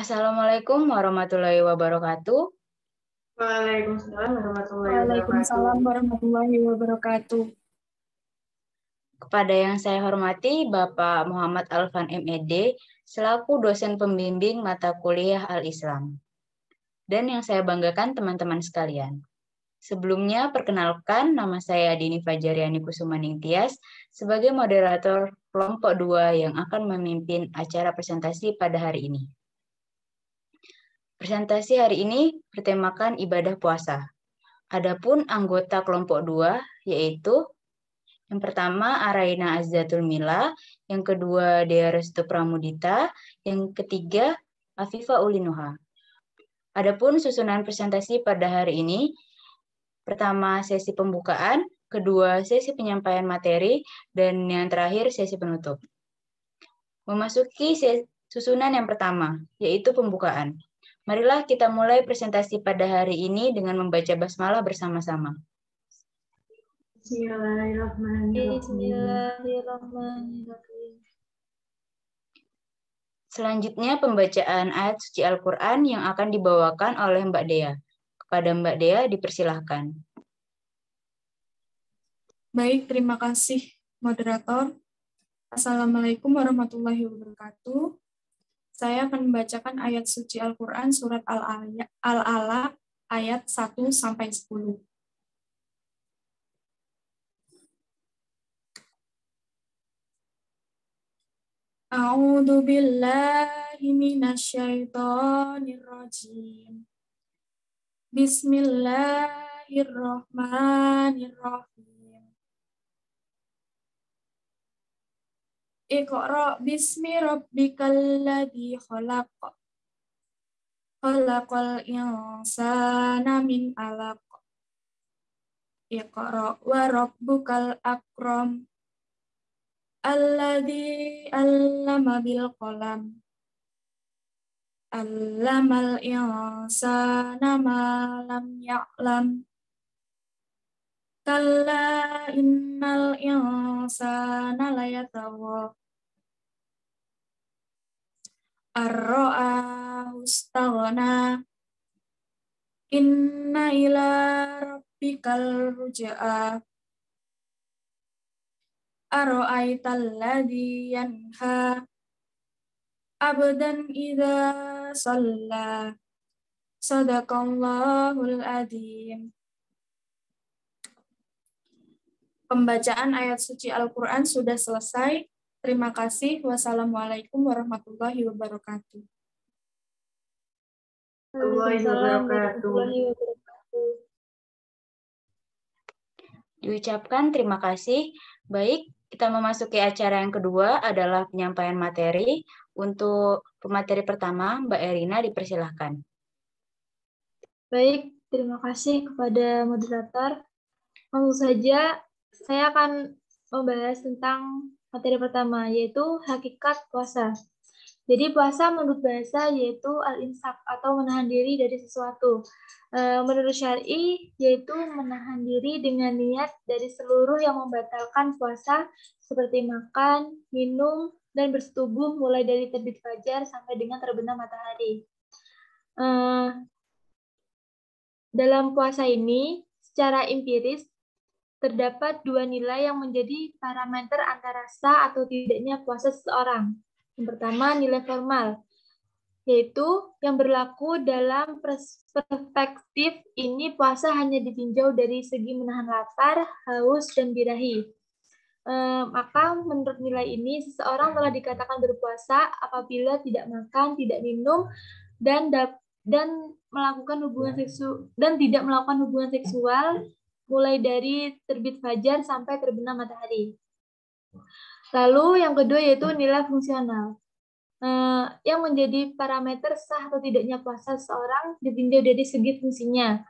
Assalamualaikum warahmatullahi wabarakatuh. Waalaikumsalam warahmatullahi wabarakatuh. Waalaikumsalam warahmatullahi wabarakatuh. Kepada yang saya hormati Bapak Muhammad Alfan MED selaku dosen pembimbing mata kuliah Al-Islam. Dan yang saya banggakan teman-teman sekalian. Sebelumnya perkenalkan nama saya Dini Fajariani Kusumaning Tias sebagai moderator kelompok 2 yang akan memimpin acara presentasi pada hari ini. Presentasi hari ini bertemakan ibadah puasa. Adapun anggota kelompok 2 yaitu yang pertama Araina Azzatul Mila, yang kedua Dea Restu Pramudita, yang ketiga Afifa Ulinuha. Adapun susunan presentasi pada hari ini, pertama sesi pembukaan, kedua sesi penyampaian materi, dan yang terakhir sesi penutup. Memasuki susunan yang pertama, yaitu pembukaan. Marilah kita mulai presentasi pada hari ini dengan membaca basmalah bersama-sama. Bismillahirrahmanirrahim. Selanjutnya pembacaan ayat suci Al-Quran yang akan dibawakan oleh Mbak Dea. Kepada Mbak Dea dipersilahkan. Baik, terima kasih moderator. Assalamualaikum warahmatullahi wabarakatuh. Saya akan membacakan ayat suci Al-Quran surat Al-Alaq ayat 1-10. A'udzu billahi minasyaitonir rajim. Bismillahirrahmanirrahim. Iqra bismi rabbikal ladzi khalaq. Khalaqal insana min 'alaq. Iqra wa rabbukal akram. Alladzi 'allama bil qalam. 'Allamal insana ma lam ya'lam. Kalla innal insana layatagha. Ar-ra'ahu istaghna. Inna ila rabbikal ruj'a. Ara'aital ladzi yanha abdan idza shalla. Shadaqallahul adzim. Pembacaan ayat suci Al-Quran sudah selesai. Terima kasih. Wassalamualaikum warahmatullahi wabarakatuh. Diucapkan terima kasih. Baik, kita memasuki acara yang kedua adalah penyampaian materi. Untuk pemateri pertama, Mbak Erina dipersilahkan. Baik, terima kasih kepada moderator. Langsung saja, saya akan membahas tentang materi pertama, yaitu hakikat puasa. Jadi puasa menurut bahasa yaitu al-imsak atau menahan diri dari sesuatu. Menurut syar'i yaitu menahan diri dengan niat dari seluruh yang membatalkan puasa seperti makan, minum, dan bersetubuh mulai dari terbit fajar sampai dengan terbenam matahari. Dalam puasa ini secara empiris terdapat dua nilai yang menjadi parameter antara sah atau tidaknya puasa seseorang. Yang pertama, nilai formal, yaitu yang berlaku dalam perspektif ini puasa hanya ditinjau dari segi menahan lapar, haus, dan birahi. Maka menurut nilai ini, seseorang telah dikatakan berpuasa apabila tidak makan, tidak minum, dan melakukan hubungan seksual dan tidak melakukan hubungan seksual mulai dari terbit fajar sampai terbenam matahari. Lalu yang kedua yaitu nilai fungsional. Yang menjadi parameter sah atau tidaknya puasa seseorang ditinjau dari segi fungsinya.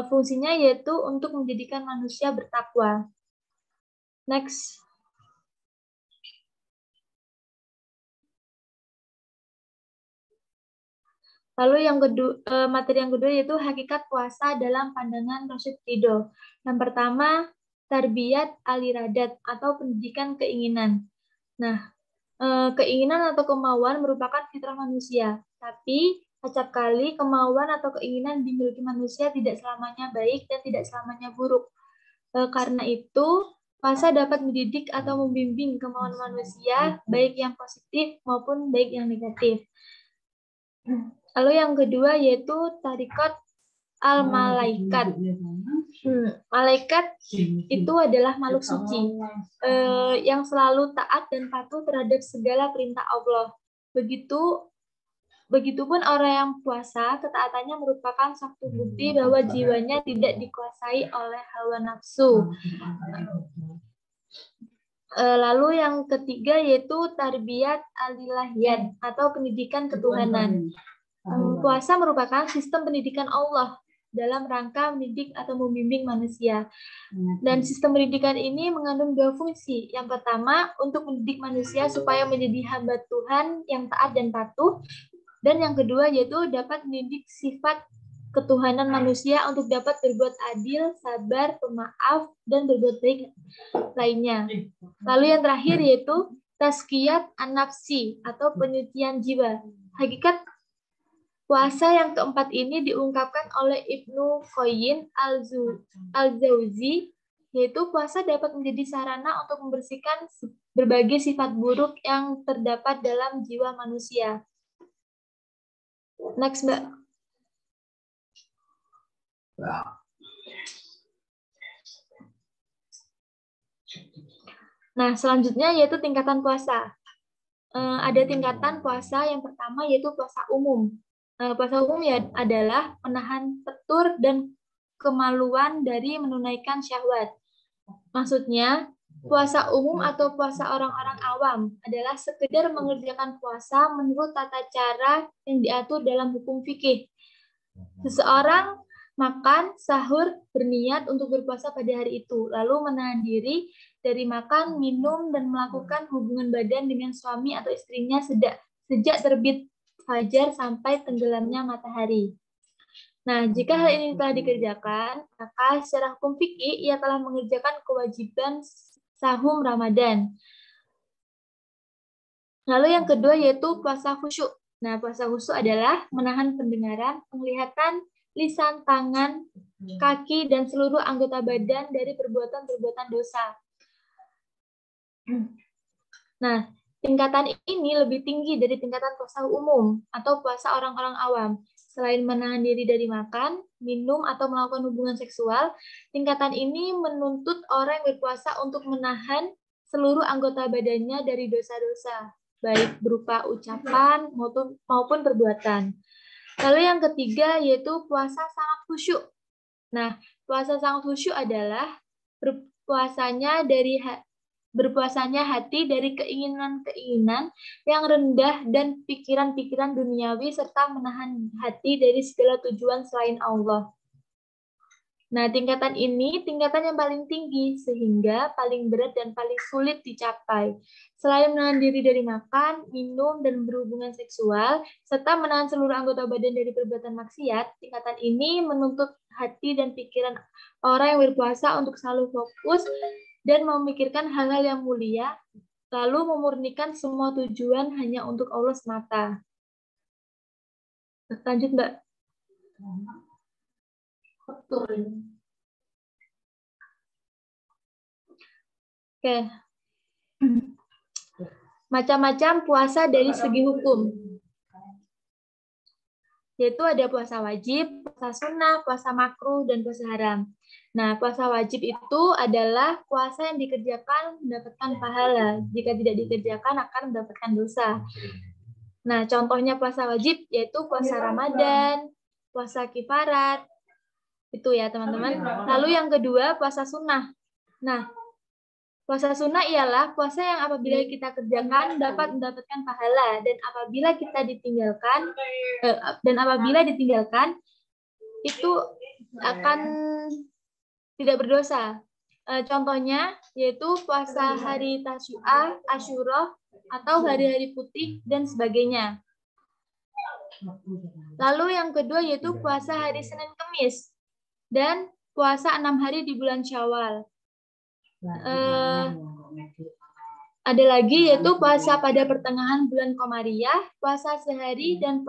Fungsinya yaitu untuk menjadikan manusia bertakwa. Next. Lalu yang kedua, materi yang kedua yaitu hakikat puasa dalam pandangan Rasyid Ridho. Yang pertama, tarbiyat al-iradat atau pendidikan keinginan. Nah, keinginan atau kemauan merupakan fitrah manusia, Tapi acap kali kemauan atau keinginan dimiliki manusia tidak selamanya baik dan tidak selamanya buruk. Karena itu, puasa dapat mendidik atau membimbing kemauan manusia, baik yang positif maupun baik yang negatif. Lalu yang kedua yaitu tarikat al-malaikat. Malaikat itu adalah makhluk suci yang selalu taat dan patuh terhadap segala perintah Allah. Begitupun orang yang puasa, ketaatannya merupakan suatu bukti bahwa jiwanya tidak dikuasai oleh hawa nafsu. Lalu yang ketiga yaitu tarbiyat al-ilahiyat atau pendidikan ketuhanan. Puasa merupakan sistem pendidikan Allah dalam rangka mendidik atau membimbing manusia. Dan sistem pendidikan ini mengandung dua fungsi. Yang pertama, untuk mendidik manusia supaya menjadi hamba Tuhan yang taat dan patuh. Dan yang kedua yaitu dapat mendidik sifat ketuhanan manusia untuk dapat berbuat adil, sabar, pemaaf, dan berbuat baik lainnya. Lalu yang terakhir yaitu tazkiyat an-nafsi atau penyucian jiwa. Hakikat puasa yang keempat ini diungkapkan oleh Ibnu Qayyim al-Jauzi, yaitu puasa dapat menjadi sarana untuk membersihkan berbagai sifat buruk yang terdapat dalam jiwa manusia. Next, Mbak. Nah, selanjutnya yaitu tingkatan puasa. Ada tingkatan puasa yang pertama yaitu puasa umum. Puasa umum ya adalah menahan petur dan kemaluan dari menunaikan syahwat. Maksudnya, puasa umum atau puasa orang-orang awam adalah sekedar mengerjakan puasa menurut tata cara yang diatur dalam hukum fikih. Seseorang makan, sahur, berniat untuk berpuasa pada hari itu, lalu menahan diri dari makan, minum, dan melakukan hubungan badan dengan suami atau istrinya sejak terbit fajar sampai tenggelamnya matahari. Nah, jika hal ini telah dikerjakan, maka secara hukum fikih ia telah mengerjakan kewajiban sahum Ramadan. Lalu yang kedua yaitu puasa khusyuk. Nah, puasa khusyuk adalah menahan pendengaran, penglihatan, lisan, tangan, kaki, dan seluruh anggota badan dari perbuatan-perbuatan dosa. Nah, tingkatan ini lebih tinggi dari tingkatan puasa umum atau puasa orang-orang awam. Selain menahan diri dari makan, minum, atau melakukan hubungan seksual, tingkatan ini menuntut orang yang berpuasa untuk menahan seluruh anggota badannya dari dosa-dosa, baik berupa ucapan maupun perbuatan. Lalu yang ketiga yaitu puasa sangat khusyuk. Nah, puasa sangat khusyuk adalah berpuasanya hati dari keinginan-keinginan yang rendah dan pikiran-pikiran duniawi serta menahan hati dari segala tujuan selain Allah. Nah, tingkatan ini tingkatan yang paling tinggi sehingga paling berat dan paling sulit dicapai. Selain menahan diri dari makan, minum, dan berhubungan seksual, serta menahan seluruh anggota badan dari perbuatan maksiat, tingkatan ini menuntut hati dan pikiran orang yang berpuasa untuk selalu fokus dan memikirkan hal-hal yang mulia, lalu memurnikan semua tujuan hanya untuk Allah semata. Lanjut, Mbak. Oke. Macam-macam puasa dari segi hukum. Yaitu ada puasa wajib, puasa sunnah, puasa makruh, dan puasa haram. Nah, puasa wajib itu adalah puasa yang dikerjakan mendapatkan pahala. Jika tidak dikerjakan akan mendapatkan dosa. Nah, contohnya puasa wajib yaitu puasa Ramadan, puasa kifarat. Itu ya, teman-teman. Lalu yang kedua, puasa sunnah. Nah, puasa sunnah ialah puasa yang apabila kita kerjakan dapat mendapatkan pahala dan apabila ditinggalkan itu akan tidak berdosa. Contohnya yaitu puasa hari Tasyu'a, Asyura, atau hari-hari putih dan sebagainya. Lalu yang kedua yaitu puasa hari Senin Kemis dan puasa 6 hari di bulan Syawal. Ada lagi yaitu puasa pada pertengahan bulan Qamariyah, puasa sehari dan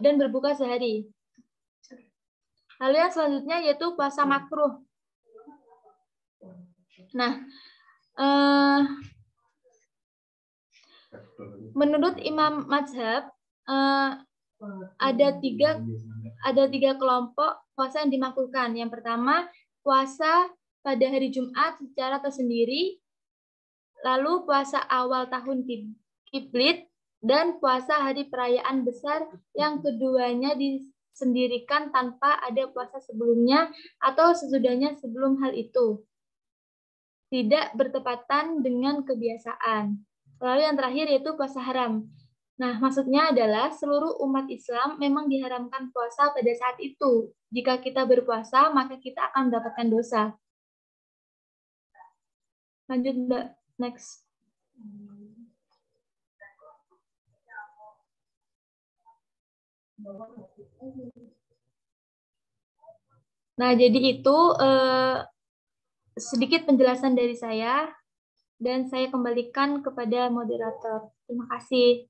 dan berbuka sehari. Lalu yang selanjutnya yaitu puasa makruh. Nah, menurut Imam Mazhab ada tiga kelompok puasa yang dimakruhkan. Yang pertama, puasa pada hari Jumat secara tersendiri, lalu puasa awal tahun Kiblit, dan puasa hari perayaan besar yang keduanya disendirikan tanpa ada puasa sebelumnya atau sesudahnya sebelum hal itu. Tidak bertepatan dengan kebiasaan. Lalu yang terakhir yaitu puasa haram. Nah, maksudnya adalah seluruh umat Islam memang diharamkan puasa pada saat itu. Jika kita berpuasa, maka kita akan mendapatkan dosa. Lanjut, Mbak. Next. Nah, jadi itu sedikit penjelasan dari saya, dan saya kembalikan kepada moderator. Terima kasih.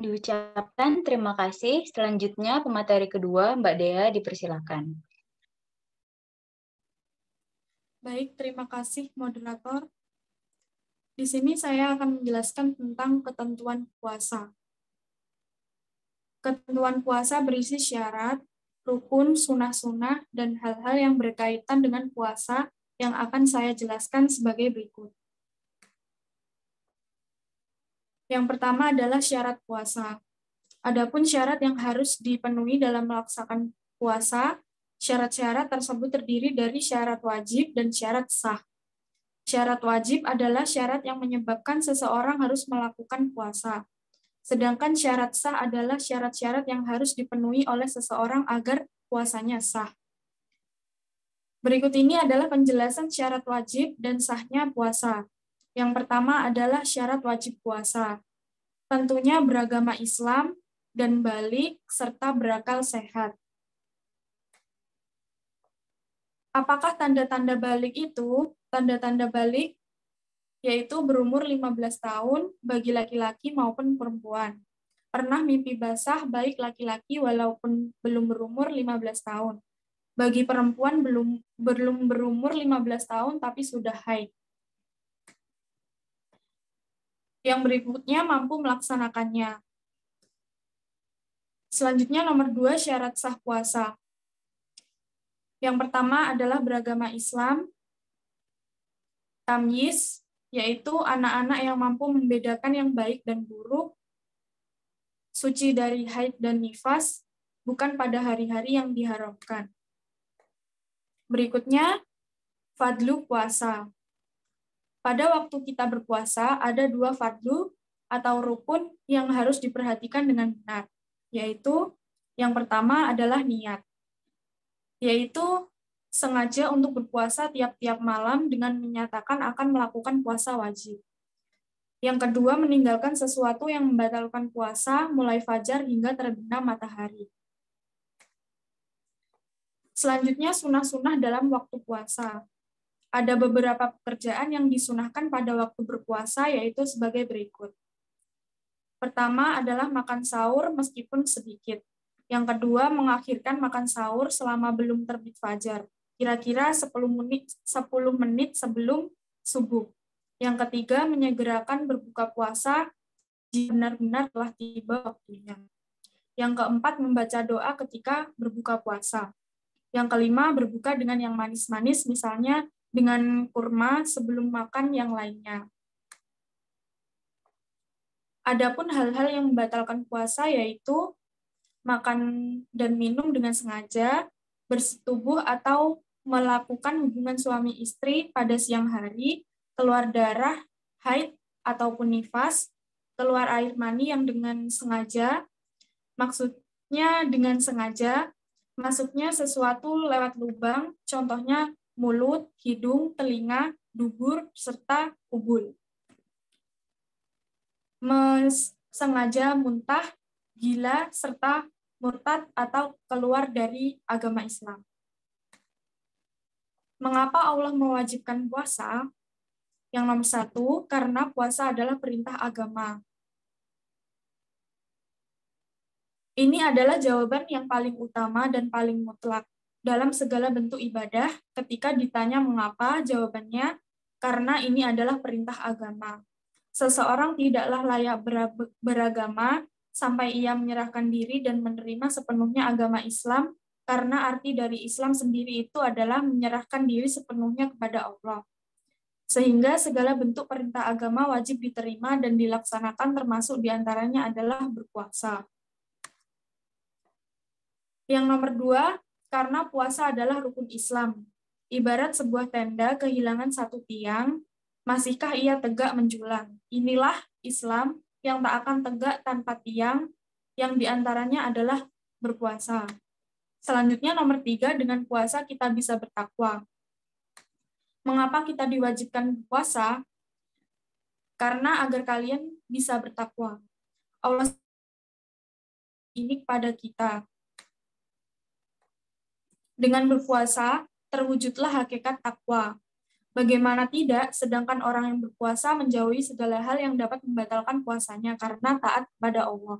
Diucapkan terima kasih. Selanjutnya pemateri kedua, Mbak Dea, dipersilakan. Baik, terima kasih moderator. Di sini saya akan menjelaskan tentang ketentuan puasa. Ketentuan puasa berisi syarat, rukun, sunah-sunah, dan hal-hal yang berkaitan dengan puasa yang akan saya jelaskan sebagai berikut. Yang pertama adalah syarat puasa. Adapun syarat yang harus dipenuhi dalam melaksanakan puasa, syarat-syarat tersebut terdiri dari syarat wajib dan syarat sah. Syarat wajib adalah syarat yang menyebabkan seseorang harus melakukan puasa. Sedangkan syarat sah adalah syarat-syarat yang harus dipenuhi oleh seseorang agar puasanya sah. Berikut ini adalah penjelasan syarat wajib dan sahnya puasa. Yang pertama adalah syarat wajib puasa. Tentunya beragama Islam dan balik serta berakal sehat. Apakah tanda-tanda balik itu? Tanda-tanda balik yaitu berumur 15 tahun bagi laki-laki maupun perempuan. Pernah mimpi basah baik laki-laki walaupun belum berumur 15 tahun. Bagi perempuan belum berumur 15 tahun tapi sudah haid. Yang berikutnya mampu melaksanakannya. Selanjutnya nomor 2 syarat sah puasa. Yang pertama adalah beragama Islam. Tamyiz, yaitu anak-anak yang mampu membedakan yang baik dan buruk, suci dari haid dan nifas, bukan pada hari-hari yang diharamkan. Berikutnya, fadlu puasa. Pada waktu kita berpuasa, ada 2 fadlu atau rukun yang harus diperhatikan dengan benar, yaitu yang pertama adalah niat, yaitu sengaja untuk berpuasa tiap-tiap malam dengan menyatakan akan melakukan puasa wajib. Yang kedua, meninggalkan sesuatu yang membatalkan puasa mulai fajar hingga terbenam matahari. Selanjutnya, sunah-sunah dalam waktu puasa. Ada beberapa pekerjaan yang disunahkan pada waktu berpuasa, yaitu sebagai berikut. Pertama adalah makan sahur meskipun sedikit. Yang kedua, mengakhirkan makan sahur selama belum terbit fajar, kira-kira 10 menit sebelum subuh. Yang ketiga, menyegerakan berbuka puasa jika benar-benar telah tiba waktunya. Yang keempat, membaca doa ketika berbuka puasa. Yang kelima, berbuka dengan yang manis-manis, misalnya dengan kurma sebelum makan yang lainnya. Adapun hal-hal yang membatalkan puasa yaitu makan dan minum dengan sengaja, bersetubuh atau melakukan hubungan suami istri pada siang hari, keluar darah, haid ataupun nifas, keluar air mani yang dengan sengaja, maksudnya dengan sengaja, masuknya sesuatu lewat lubang, contohnya mulut, hidung, telinga, dubur, serta kubul. Sengaja muntah, gila, serta murtad atau keluar dari agama Islam. Mengapa Allah mewajibkan puasa? Yang nomor 1, karena puasa adalah perintah agama. Ini adalah jawaban yang paling utama dan paling mutlak dalam segala bentuk ibadah. Ketika ditanya mengapa, jawabannya karena ini adalah perintah agama. Seseorang tidaklah layak beragama sampai ia menyerahkan diri dan menerima sepenuhnya agama Islam, karena arti dari Islam sendiri itu adalah menyerahkan diri sepenuhnya kepada Allah. Sehingga segala bentuk perintah agama wajib diterima dan dilaksanakan, termasuk diantaranya adalah berpuasa. Yang nomor 2, karena puasa adalah rukun Islam. Ibarat sebuah tenda kehilangan satu tiang, masihkah ia tegak menjulang? Inilah Islam yang tak akan tegak tanpa tiang, yang diantaranya adalah berpuasa. Selanjutnya nomor 3, dengan puasa kita bisa bertakwa. Mengapa kita diwajibkan puasa? Karena agar kalian bisa bertakwa. Allah ini kepada kita. Dengan berpuasa, terwujudlah hakikat takwa. Bagaimana tidak, sedangkan orang yang berpuasa menjauhi segala hal yang dapat membatalkan puasanya karena taat kepada Allah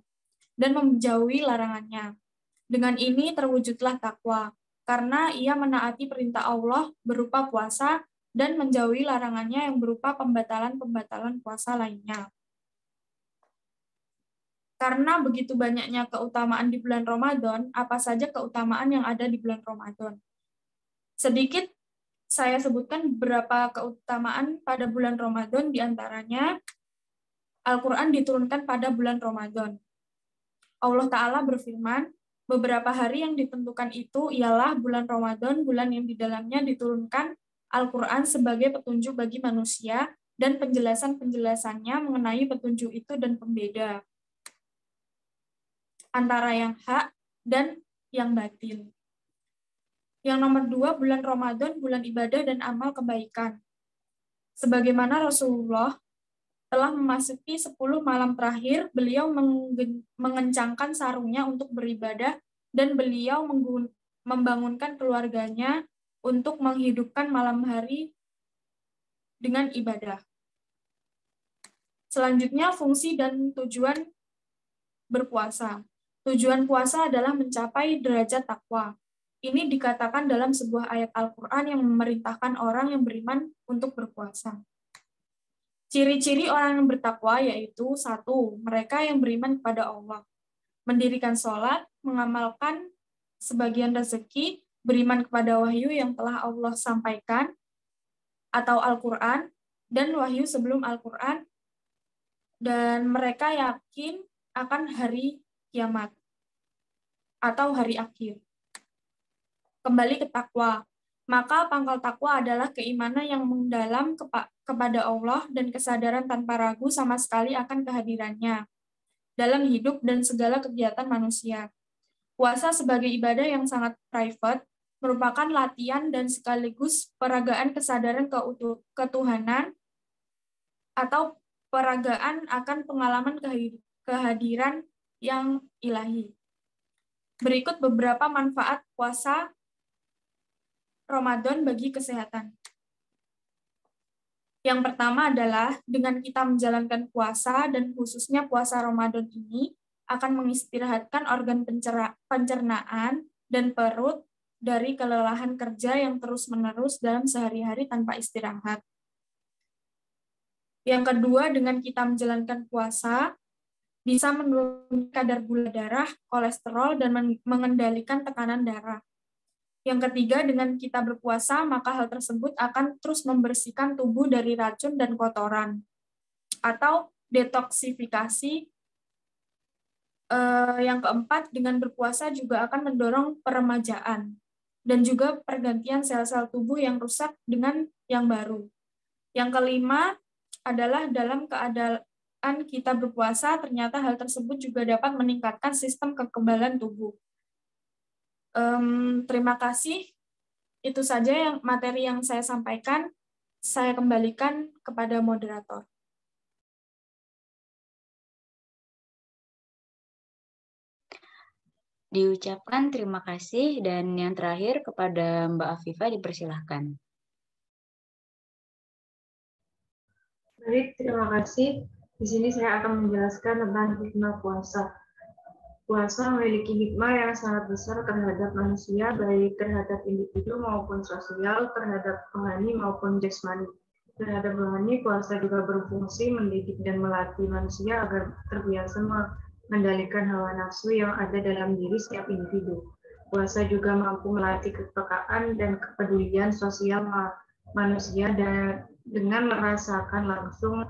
dan menjauhi larangannya. Dengan ini terwujudlah takwa, karena ia menaati perintah Allah berupa puasa dan menjauhi larangannya yang berupa pembatalan-pembatalan puasa lainnya. Karena begitu banyaknya keutamaan di bulan Ramadan, apa saja keutamaan yang ada di bulan Ramadan? Sedikit saya sebutkan beberapa keutamaan pada bulan Ramadan, diantaranya Al-Quran diturunkan pada bulan Ramadan. Allah Ta'ala berfirman, beberapa hari yang ditentukan itu ialah bulan Ramadan, bulan yang di dalamnya diturunkan Al-Quran sebagai petunjuk bagi manusia, dan penjelasan-penjelasannya mengenai petunjuk itu dan pembeda antara yang hak dan yang batil. Yang nomor 2, bulan Ramadan, bulan ibadah dan amal kebaikan. Sebagaimana Rasulullah telah memasuki 10 malam terakhir, beliau mengencangkan sarungnya untuk beribadah, dan beliau membangunkan keluarganya untuk menghidupkan malam hari dengan ibadah. Selanjutnya, fungsi dan tujuan berpuasa. Tujuan puasa adalah mencapai derajat takwa. Ini dikatakan dalam sebuah ayat Al-Quran yang memerintahkan orang yang beriman untuk berpuasa. Ciri-ciri orang yang bertakwa yaitu 1, mereka yang beriman kepada Allah, mendirikan sholat, mengamalkan sebagian rezeki, beriman kepada wahyu yang telah Allah sampaikan atau Al-Quran, dan wahyu sebelum Al-Quran, dan mereka yakin akan hari kiamat atau hari akhir. Kembali ke takwa. Maka pangkal takwa adalah keimanan yang mendalam kepada Allah dan kesadaran tanpa ragu sama sekali akan kehadirannya dalam hidup dan segala kegiatan manusia. Puasa sebagai ibadah yang sangat private merupakan latihan dan sekaligus peragaan kesadaran ketuhanan atau peragaan akan pengalaman kehadiran yang ilahi. Berikut beberapa manfaat puasa Ramadan bagi kesehatan. Yang pertama adalah dengan kita menjalankan puasa dan khususnya puasa Ramadan ini akan mengistirahatkan organ pencernaan dan perut dari kelelahan kerja yang terus-menerus dalam sehari-hari tanpa istirahat. Yang kedua, dengan kita menjalankan puasa bisa menurunkan kadar gula darah, kolesterol, dan mengendalikan tekanan darah. Yang ketiga, dengan kita berpuasa, maka hal tersebut akan terus membersihkan tubuh dari racun dan kotoran, atau detoksifikasi. Yang keempat, dengan berpuasa juga akan mendorong peremajaan, dan juga pergantian sel-sel tubuh yang rusak dengan yang baru. Yang kelima adalah dalam keadaan kita berpuasa, ternyata hal tersebut juga dapat meningkatkan sistem kekebalan tubuh. Terima kasih. Itu saja materi yang saya sampaikan. Saya kembalikan kepada moderator. Diucapkan terima kasih, dan yang terakhir kepada Mbak Afifah dipersilahkan. Baik, terima kasih. Di sini saya akan menjelaskan tentang hikmah puasa. Puasa memiliki hikmah yang sangat besar terhadap manusia, baik terhadap individu maupun sosial, terhadap rohani maupun jasmani. Terhadap rohani, puasa juga berfungsi mendidik dan melatih manusia agar terbiasa mengendalikan hawa nafsu yang ada dalam diri setiap individu. Puasa juga mampu melatih kepekaan dan kepedulian sosial manusia dan dengan merasakan langsung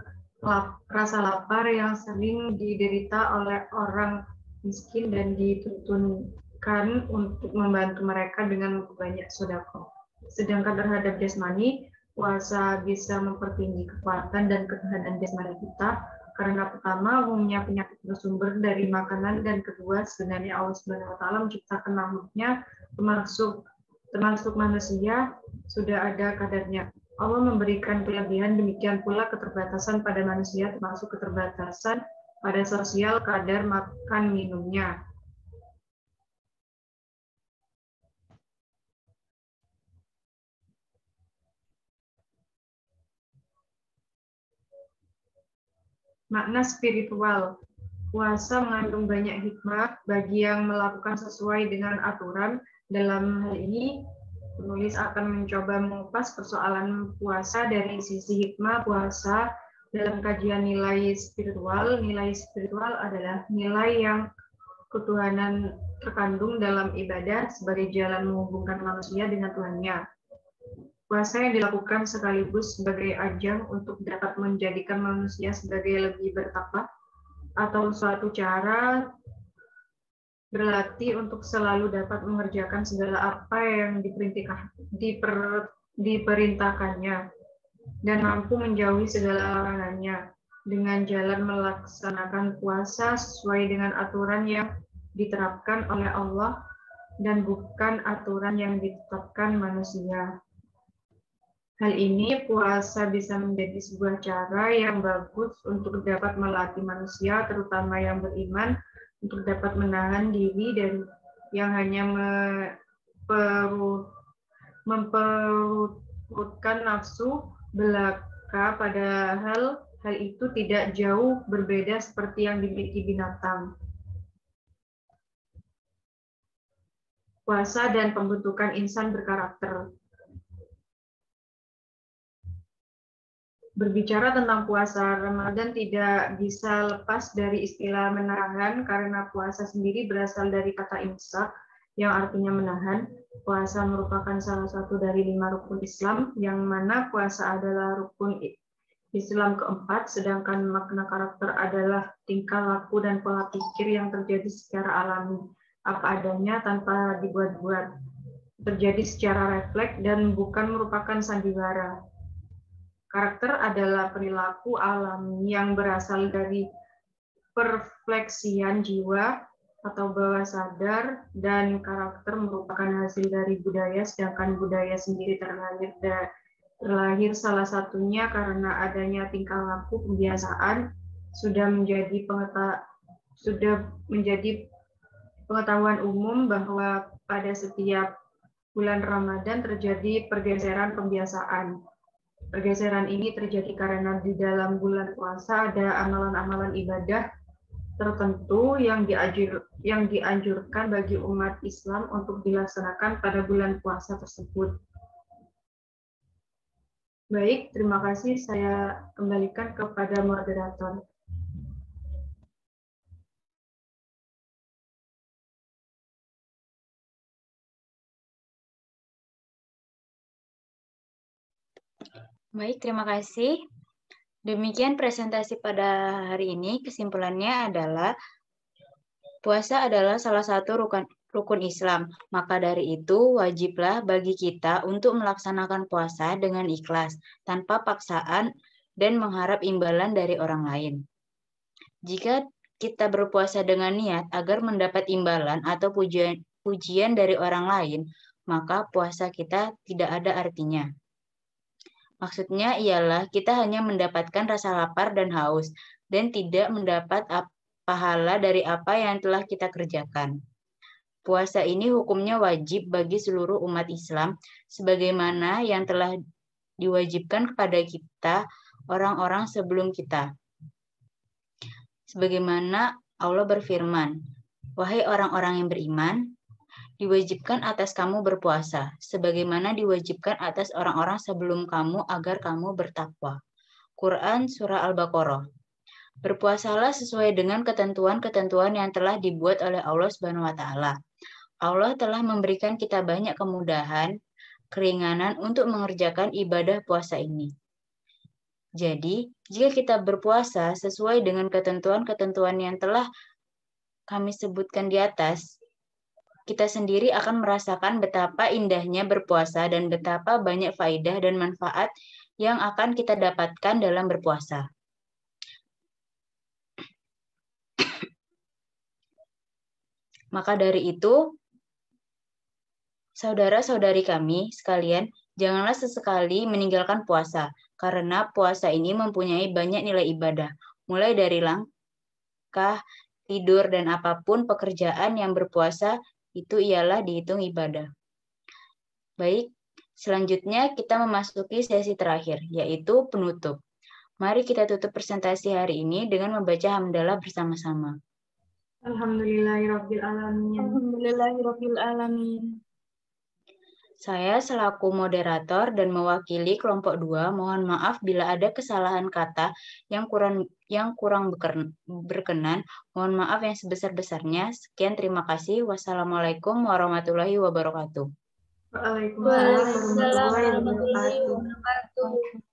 rasa lapar yang sering diderita oleh orang miskin dan dituntunkan untuk membantu mereka dengan banyak sedekah. Sedangkan terhadap jasmani, puasa bisa mempertinggi kekuatan dan ketahanan jasmani kita karena pertama umumnya penyakit bersumber dari makanan dan kedua sebenarnya Allah Subhanahu wa taala menciptakan makhluknya termasuk manusia sudah ada kadarnya. Allah memberikan kelebihan, demikian pula keterbatasan pada manusia termasuk keterbatasan pada sosial kadar makan minumnya. Makna spiritual. Puasa mengandung banyak hikmah bagi yang melakukan sesuai dengan aturan. Dalam hal ini, penulis akan mencoba mengupas persoalan puasa dari sisi hikmah puasa. Dalam kajian nilai spiritual adalah nilai yang ketuhanan terkandung dalam ibadah sebagai jalan menghubungkan manusia dengan Tuhannya. Puasa yang dilakukan sekaligus sebagai ajang untuk dapat menjadikan manusia sebagai lebih bertakwa atau suatu cara berlatih untuk selalu dapat mengerjakan segala apa yang diperintahkannya dan mampu menjauhi segala larangannya dengan jalan melaksanakan puasa sesuai dengan aturan yang diterapkan oleh Allah dan bukan aturan yang ditetapkan manusia. Hal ini puasa bisa menjadi sebuah cara yang bagus untuk dapat melatih manusia, terutama yang beriman, untuk dapat menahan diri dari yang hanya memperutkan nafsu belaka, padahal hal itu tidak jauh berbeda seperti yang dimiliki binatang. Puasa dan pembentukan insan berkarakter. Berbicara tentang puasa Ramadan tidak bisa lepas dari istilah menahan karena puasa sendiri berasal dari kata imsak yang artinya menahan. Puasa merupakan salah satu dari 5 rukun Islam yang mana puasa adalah rukun Islam keempat, sedangkan makna karakter adalah tingkah laku dan pola pikir yang terjadi secara alami, apa adanya tanpa dibuat-buat, terjadi secara refleks dan bukan merupakan sandiwara. Karakter adalah perilaku alami yang berasal dari perfleksian jiwa atau bawah sadar, dan karakter merupakan hasil dari budaya, sedangkan budaya sendiri terlahir salah satunya karena adanya tingkah laku kebiasaan sudah menjadi pengetahuan umum bahwa pada setiap bulan Ramadan terjadi pergeseran kebiasaan. Pergeseran ini terjadi karena di dalam bulan puasa ada amalan-amalan ibadah tertentu yang dianjurkan bagi umat Islam untuk dilaksanakan pada bulan puasa tersebut. Baik, terima kasih. Saya kembalikan kepada moderator. Baik, terima kasih. Demikian presentasi pada hari ini. Kesimpulannya adalah puasa adalah salah satu rukun Islam. Maka dari itu wajiblah bagi kita untuk melaksanakan puasa dengan ikhlas, tanpa paksaan dan mengharap imbalan dari orang lain. Jika kita berpuasa dengan niat agar mendapat imbalan atau pujian dari orang lain, maka puasa kita tidak ada artinya. Maksudnya ialah kita hanya mendapatkan rasa lapar dan haus, dan tidak mendapat pahala dari apa yang telah kita kerjakan. Puasa ini hukumnya wajib bagi seluruh umat Islam, sebagaimana yang telah diwajibkan kepada kita orang-orang sebelum kita. Sebagaimana Allah berfirman, "Wahai orang-orang yang beriman, diwajibkan atas kamu berpuasa, sebagaimana diwajibkan atas orang-orang sebelum kamu agar kamu bertakwa." Quran Surah Al-Baqarah. Berpuasalah sesuai dengan ketentuan-ketentuan yang telah dibuat oleh Allah Subhanahu wa Ta'ala. Allah telah memberikan kita banyak kemudahan, keringanan untuk mengerjakan ibadah puasa ini. Jadi, jika kita berpuasa sesuai dengan ketentuan-ketentuan yang telah kami sebutkan di atas, kita sendiri akan merasakan betapa indahnya berpuasa dan betapa banyak faedah dan manfaat yang akan kita dapatkan dalam berpuasa. Maka dari itu, saudara-saudari kami sekalian, janganlah sesekali meninggalkan puasa, karena puasa ini mempunyai banyak nilai ibadah, mulai dari langkah, tidur, dan apapun pekerjaan yang berpuasa, itu ialah dihitung ibadah. Baik, selanjutnya kita memasuki sesi terakhir, yaitu penutup. Mari kita tutup presentasi hari ini dengan membaca hamdalah bersama-sama. Alhamdulillahirrabbilalamin. Alhamdulillahirrabbilalamin. Saya selaku moderator dan mewakili kelompok 2, mohon maaf bila ada kesalahan kata yang kurang berkenan. Mohon maaf yang sebesar-besarnya. Sekian, terima kasih. Wassalamualaikum warahmatullahi wabarakatuh. Waalaikumsalam warahmatullahi wabarakatuh.